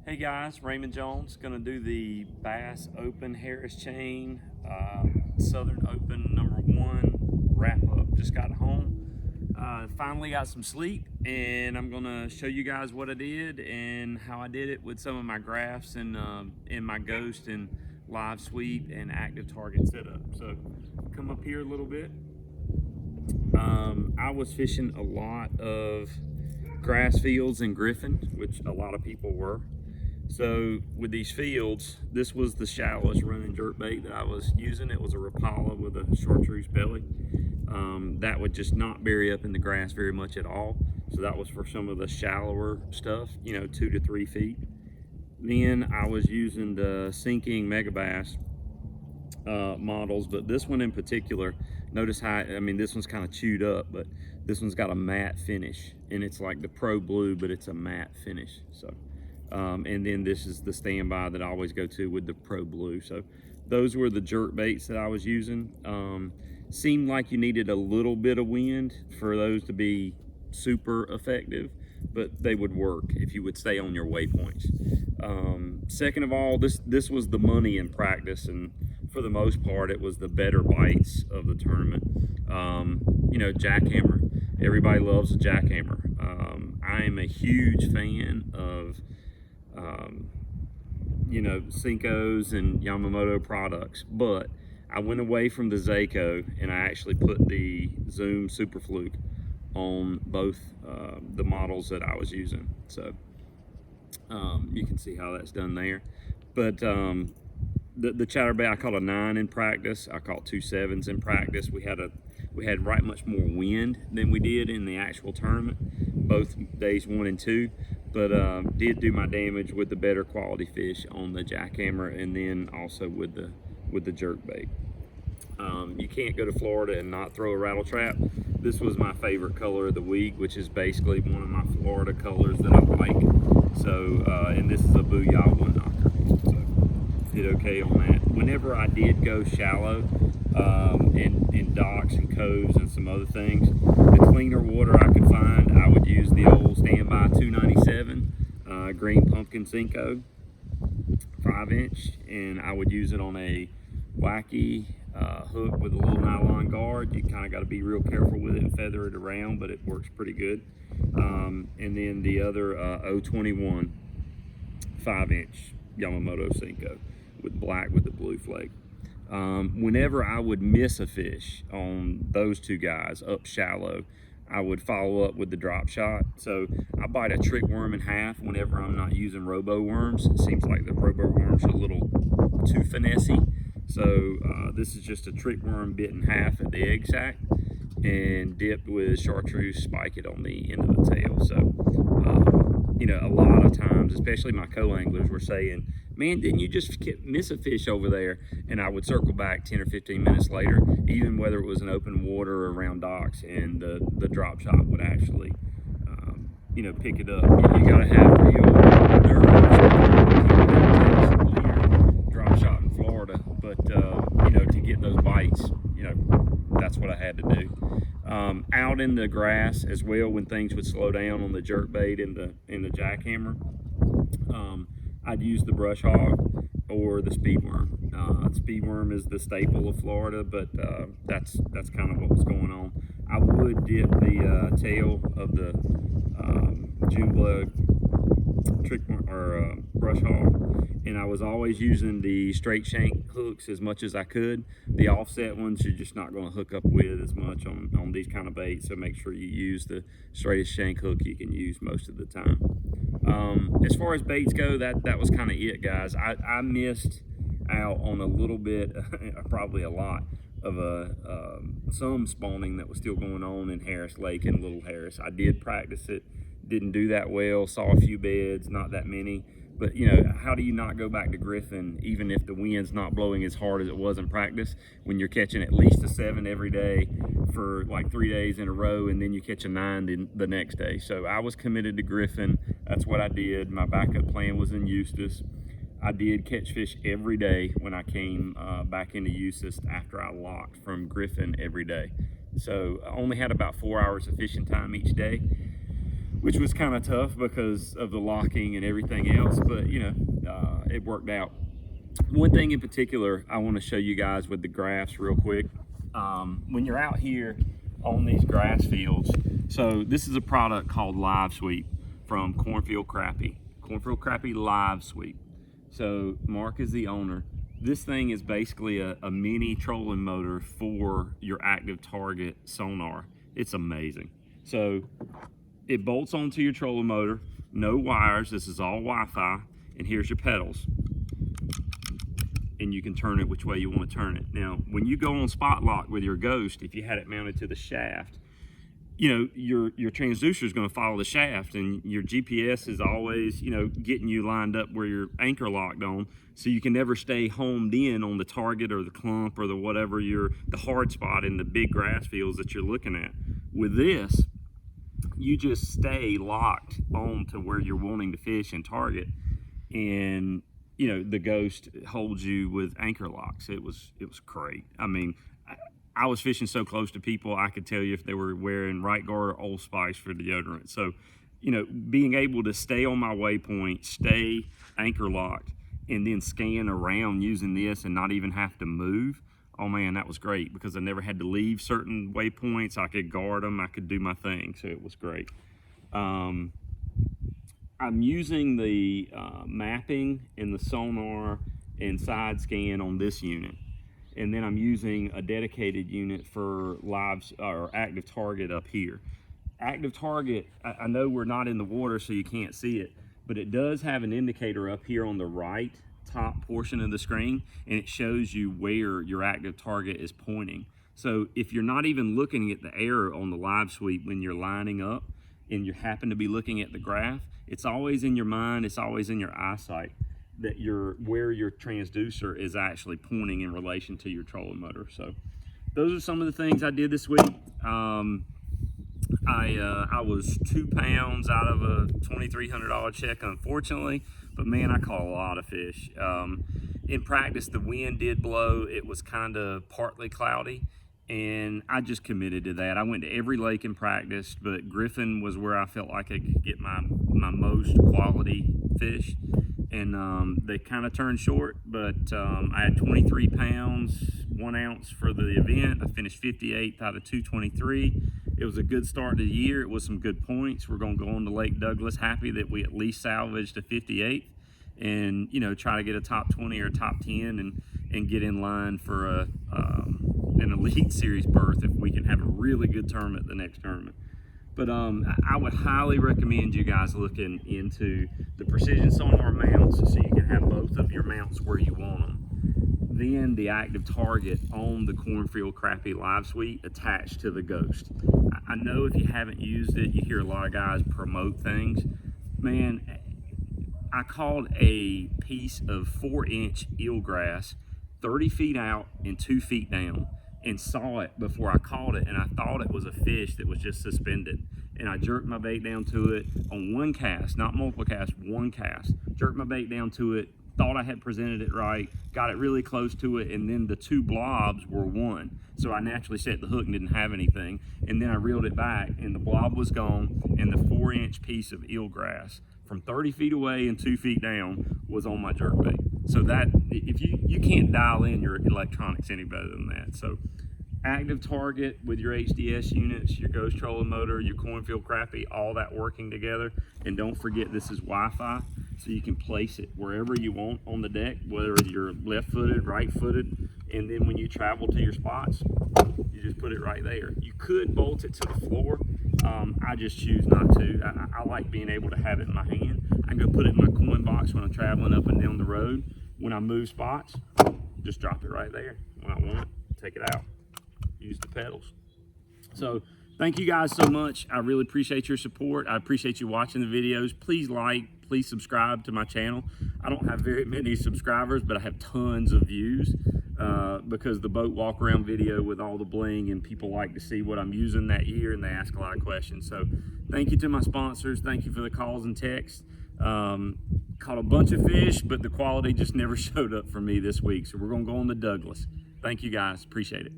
Hey guys, Raymond Jones, going to do the Bass Open Harris Chain Southern Open #1 wrap up. Just got home, finally got some sleep, and I'm going to show you guys what I did and how I did it with some of my graphs and my ghost and live sweep and active target setup. So come up here a little bit. I was fishing a lot of grass fields in Griffin, which a lot of people were. So with these fields, this was the shallowest running jerkbait that I was using. It was a Rapala with a chartreuse belly. That would just not bury up in the grass very much at all. So that was for some of the shallower stuff, 2 to 3 feet. Then I was using the sinking Megabass models, but this one in particular, notice how, this one's kind of chewed up, but this one's got a matte finish, and it's like the Pro Blue, but it's a matte finish. So and then this is the standby that I always go to with the Pro Blue. So those were the jerk baits that I was using. Seemed like you needed a little bit of wind for those to be super effective, but they would work if you would stay on your waypoints. Second of all, this was the money in practice, and for the most part it was the better bites of the tournament. Jackhammer, everybody loves a jackhammer. I am a huge fan of Senkos and Yamamoto products, but I went away from the Seiko and I actually put the Zoom Super Fluke on both the models that I was using. So you can see how that's done there. But the chatterbait, I caught a 9 in practice. I caught 2 7s in practice. We had right much more wind than we did in the actual tournament, both days 1 and 2. But did do my damage with the better quality fish on the jackhammer, and then also with the jerk bait. You can't go to Florida and not throw a rattle trap. This was my favorite color of the week, which is basically one of my Florida colors that I like. So and this is a Booyah 1 knocker. So did okay on that. Whenever I did go shallow in docks and coves and some other things, the cleaner water I could find, I would use the old standby 297 green pumpkin Senko 5-inch, and I would use it on a wacky hook with a little nylon guard. You kind of got to be real careful with it and feather it around, but it works pretty good. And then the other 021 5-inch Yamamoto Senko with black with the blue flake. Whenever I would miss a fish on those two guys up shallow, I would follow up with the drop shot. So I bite a trick worm in half whenever I'm not using robo worms. It seems like the robo worms are a little too finessey. So this is just a trick worm bit in half at the egg sac and dipped with chartreuse, spike it on the end of the tail. So a lot of times, especially my co-anglers were saying, man, didn't you just miss a fish over there? And I would circle back 10 or 15 minutes later, even whether it was an open water or around docks, and the drop shot would actually, pick it up. You gotta have real nerve drop shot in Florida, but to get those bites, that's what I had to do. Out in the grass as well, when things would slow down on the jerk bait and the jackhammer, I'd use the brush hog or the speed worm. Speed worm is the staple of Florida, but that's kind of what was going on. I would dip the tail of the June bug trick or brush hog, and I was always using the straight shank hooks as much as I could. The offset ones you're just not going to hook up with as much on these kind of baits, so make sure you use the straightest shank hook you can use most of the time. As far as baits go, that was kind of it, guys. I missed out on a little bit, probably a lot of some spawning that was still going on in Harris Lake and Little Harris. I did practice it, didn't do that well, saw a few beds, not that many. But how do you not go back to Griffin even if the wind's not blowing as hard as it was in practice, when you're catching at least a 7 every day for like 3 days in a row, and then you catch a 9 the next day? So I was committed to Griffin. That's what I did. My backup plan was in Eustis. I did catch fish every day when I came back into Eustis after I locked from Griffin every day. So I only had about 4 hours of fishing time each day. which was kind of tough because of the locking and everything else, but you know, it worked out. One thing in particular I want to show you guys with the graphs real quick. When you're out here on these grass fields, so this is a product called Live Sweep from Cornfield Crappie Live Sweep. So Mark is the owner. This thing is basically a mini trolling motor for your active target sonar. It's amazing. So it bolts onto your trolling motor, no wires, this is all Wi-Fi, and here's your pedals. And you can turn it which way you want to turn it. Now, when you go on spot lock with your Ghost, if you had it mounted to the shaft, you know, your transducer is going to follow the shaft, and your GPS is always, you know, getting you lined up where you're anchor locked on, so you can never stay homed in on the target or the clump or the whatever the hard spot in the big grass fields that you're looking at. With this, you just stay locked on to where you're wanting to fish and target, and you know, the Ghost holds you with anchor locks. It was great. I mean, I was fishing so close to people, I could tell you if they were wearing Right Guard or Old Spice for deodorant. So, you know, being able to stay on my waypoint, stay anchor locked, and then scan around using this and not even have to move, oh man, that was great, because I never had to leave certain waypoints. I could guard them, I could do my thing, so it was great. I'm using the mapping and the sonar and side scan on this unit, and then I'm using a dedicated unit for live or active target up here. Active target, I know we're not in the water so you can't see it, but it does have an indicator up here on the right top portion of the screen, and it shows you where your active target is pointing. So if you're not even looking at the error on the Live Sweep when you're lining up and you happen to be looking at the graph, it's always in your mind, it's always in your eyesight that where your transducer is actually pointing in relation to your trolling motor. So those are some of the things I did this week. I was 2 pounds out of a $2,300 check, unfortunately, but man, I caught a lot of fish. In practice, the wind did blow. It was kind of partly cloudy, and I just committed to that. I went to every lake and practiced, but Griffin was where I felt like I could get my most quality fish, and they kind of turned short, but I had 23 pounds, 1 ounce for the event. I finished 58th out of 223. It was a good start to the year. It was some good points. We're going to go on to Lake Douglas happy that we at least salvaged a 58th, and you know, try to get a top 20 or a top 10 and get in line for an Elite Series berth if we can have a really good tournament the next tournament. But I would highly recommend you guys looking into the precision sonar mounts so you can have both of your mounts where you want them. Then the active target on the Cornfield Crappie Live Sweep attached to the Ghost. I know if you haven't used it, you hear a lot of guys promote things. Man, I caught a piece of 4-inch eelgrass 30 feet out and 2 feet down, and saw it before I caught it, and I thought it was a fish that was just suspended. And I jerked my bait down to it on one cast, not multiple casts, one cast. Jerked my bait down to it, thought I had presented it right, got it really close to it, and then the 2 blobs were one. So I naturally set the hook and didn't have anything. And then I reeled it back, and the blob was gone, and the 4-inch piece of eelgrass from 30 feet away and 2 feet down was on my jerkbait. So that, if you can't dial in your electronics any better than that. So active target with your HDS units, your Ghost trolling motor, your Cornfield Crappie, all that working together. And don't forget, this is Wi-Fi, so you can place it wherever you want on the deck, whether you're left-footed, right-footed, and then when you travel to your spots, you just put it right there. You could bolt it to the floor. I just choose not to. I like being able to have it in my hand. I can go put it in my coin box when I'm traveling up and down the road. When I move spots, just drop it right there. When I want it, take it out. Use the pedals. So thank you guys so much. I really appreciate your support. I appreciate you watching the videos. Please like, please subscribe to my channel. I don't have very many subscribers, but I have tons of views because the boat walk around video with all the bling, and people like to see what I'm using that year, and they ask a lot of questions. So thank you to my sponsors. Thank you for the calls and texts. Caught a bunch of fish, but the quality just never showed up for me this week. So we're gonna go on to Douglas. Thank you guys, appreciate it.